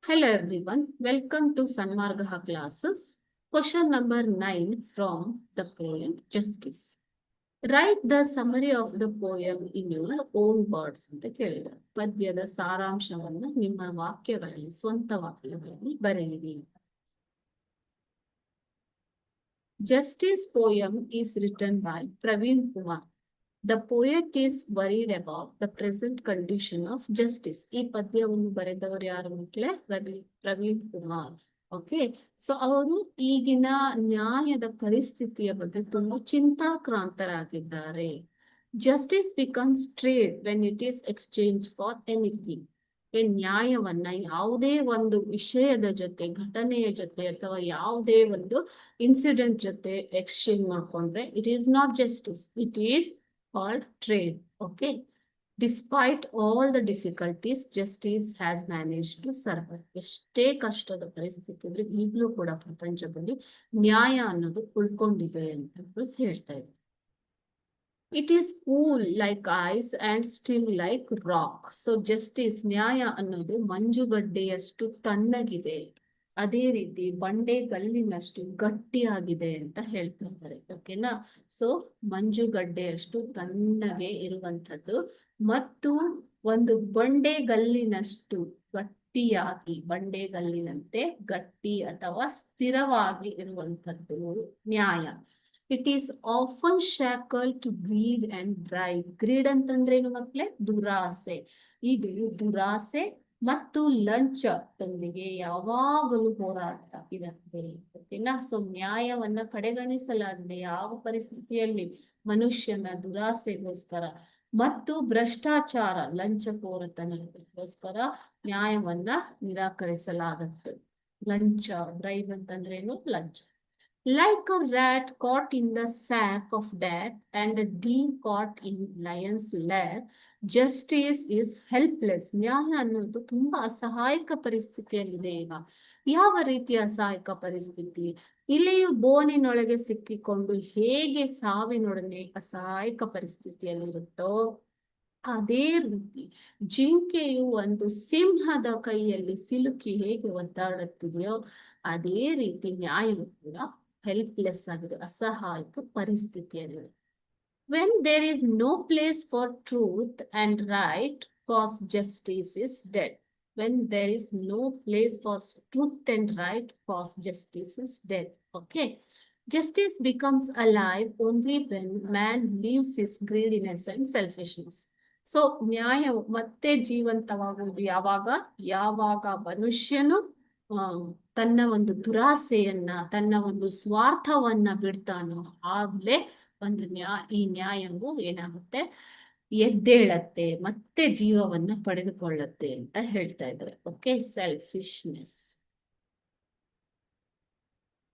Hello everyone, welcome to Sanmargaha classes. Question number 9 from the poem Justice. Write the summary of the poem in your own words ಅಂತ ಕೇಳಿದ್ದಾರೆ. ಪದ್ಯದ ಸಾರಾಂಶವನ್ನು ನಿಮ್ಮ ವಾಕ್ಯಗಳಲ್ಲಿ, ಸ್ವಂತ ವಾಕ್ಯಗಳಲ್ಲಿ ಬರೆಯಿರಿ. Justice poem is written by Praveen Kumar. The poet is worried about the present condition of justice. ಈ ಪದ್ಯವನ್ನು ಬರೆದವರು ಯಾರು ಮಕ್ಕಳೇ? ಪ್ರವೀಣ್ ಕುಮಾರ್. ಓಕೆ, ಸೊ ಅವರು ಈಗಿನ ನ್ಯಾಯದ ಪರಿಸ್ಥಿತಿಯ ಬಗ್ಗೆ ತುಂಬಾ ಚಿಂತಾಕ್ರಾಂತರಾಗಿದ್ದಾರೆ. Justice becomes trade when it is exchange for anything. ನ್ಯಾಯವನ್ನ ಯಾವುದೇ ಒಂದು ವಿಷಯದ ಜೊತೆ, ಘಟನೆಯ ಜೊತೆ ಅಥವಾ ಯಾವುದೇ ಒಂದು ಇನ್ಸಿಡೆಂಟ್ ಜೊತೆ ಎಕ್ಸ್ಚೇಂಜ್ ಮಾಡ್ಕೊಂಡ್ರೆ it is not justice, it is called trade. Okay, despite all the difficulties, justice has managed to survive. ಎಷ್ಟೇ ಕಷ್ಟದ ಪರಿಸ್ಥಿತಿ ಇದ್ರೆ ಈಗಲೂ ಕೂಡ ಪ್ರಪಂಚದಲ್ಲಿ ನ್ಯಾಯ ಅನ್ನೋದು ಉಳ್ಕೊಂಡಿದೆ ಅಂತ ಹೇಳ್ತಾ ಇದೆ. It is cool like ice and still like rock. So justice, ನ್ಯಾಯ ಅನ್ನೋದು ಮಂಜುಗಡ್ಡೆಯಷ್ಟು ತಣ್ಣಗಿದೆ, ಅದೇ ರೀತಿ ಬಂಡೆಗಲ್ಲಿನಷ್ಟು ಗಟ್ಟಿಯಾಗಿದೆ ಅಂತ ಹೇಳ್ತಾ ಇದ್ದಾರೆ. ಓಕೆನಾ? ಸೊ ಮಂಜುಗಡ್ಡೆಯಷ್ಟು ತಣ್ಣಗೆ ಇರುವಂಥದ್ದು ಮತ್ತು ಒಂದು ಬಂಡೆಗಲ್ಲಿನಷ್ಟು ಗಟ್ಟಿಯಾಗಿ, ಬಂಡೆಗಲ್ಲಿನಂತೆ ಗಟ್ಟಿ ಅಥವಾ ಸ್ಥಿರವಾಗಿ ಇರುವಂಥದ್ದು ನ್ಯಾಯ. It is often shackle to greed and drive. Greed ಅಂತಂದ್ರೇನು ಮಕ್ಕಳೇ? ದುರಾಸೆ. ಇದು ದುರಾಸೆ ಮತ್ತು ಲಂಚದೊಂದಿಗೆ ಯಾವಾಗಲೂ ಹೋರಾಟ ಇರುತ್ತೆ. ಓಕೆನಾ? ಸೊ ನ್ಯಾಯವನ್ನ ಕಡೆಗಣಿಸಲಾಗಿದೆ ಯಾವ ಪರಿಸ್ಥಿತಿಯಲ್ಲಿ? ಮನುಷ್ಯನ ದುರಾಸೆಗೋಸ್ಕರ ಮತ್ತು ಭ್ರಷ್ಟಾಚಾರ, ಲಂಚಕೋರತನಗೋಸ್ಕರ ನ್ಯಾಯವನ್ನ ನಿರಾಕರಿಸಲಾಗತ್ತೆ. ಲಂಚ, ಬ್ರೈಬ್ ಅಂತಂದ್ರೇನು? ಲಂಚ. Like a rat caught in the sack of death and a deer caught in lion's lair, justice is helpless. ನ್ಯಾಯ ಅನ್ನೋದು ತುಂಬಾ ಅಸಹಾಯಕ ಪರಿಸ್ಥಿತಿಯಲ್ಲಿದೆ ಈಗ. ಯಾವ ರೀತಿಯ ಅಸಹಾಯಕ ಪರಿಸ್ಥಿತಿ? ಇಲಿಯು ಬೋನಿನೊಳಗೆ ಸಿಕ್ಕಿಕೊಂಡು ಹೇಗೆ ಸಾವಿನೊಡನೆ ಅಸಹಾಯಕ ಪರಿಸ್ಥಿತಿಯಲ್ಲಿರುತ್ತೋ ಅದೇ ರೀತಿ ಜಿಂಕೆಯು ಒಂದು ಸಿಂಹದ ಕೈಯಲ್ಲಿ ಸಿಲುಕಿ ಹೇಗೆ ಒದ್ದಾಡುತ್ತಿದೆಯೋ ಅದೇ ರೀತಿ ನ್ಯಾಯವು ಕೂಡ ಹೆಲ್ಪ್ಲೆಸ್ ಆಗಿದೆ, ಅಸಹಾಯಕ ಪರಿಸ್ಥಿತಿಯಲ್ಲಿ. When there is no place for truth and right, cause justice is dead. When there is no place for truth and right, cause justice is dead. Okay, justice becomes alive only when man leaves his greediness and selfishness. So ನ್ಯಾಯ ಮತ್ತೆ ಜೀವಂತವಾಗುವುದು ಯಾವಾಗ? ಯಾವಾಗ ಮನುಷ್ಯನು ತನ್ನ ಒಂದು ದುರಾಸೆಯನ್ನ, ತನ್ನ ಒಂದು ಸ್ವಾರ್ಥವನ್ನ ಬಿಡ್ತಾನೋ ಆಗ್ಲೇ ಒಂದು ಈ ನ್ಯಾಯವು ಏನಾಗುತ್ತೆ? ಎದ್ದೇಳತ್ತೆ, ಮತ್ತೆ ಜೀವವನ್ನ ಪಡೆದುಕೊಳ್ಳುತ್ತೆ ಅಂತ ಹೇಳ್ತಾ ಇದ್ದಾರೆ. Okay, selfishness.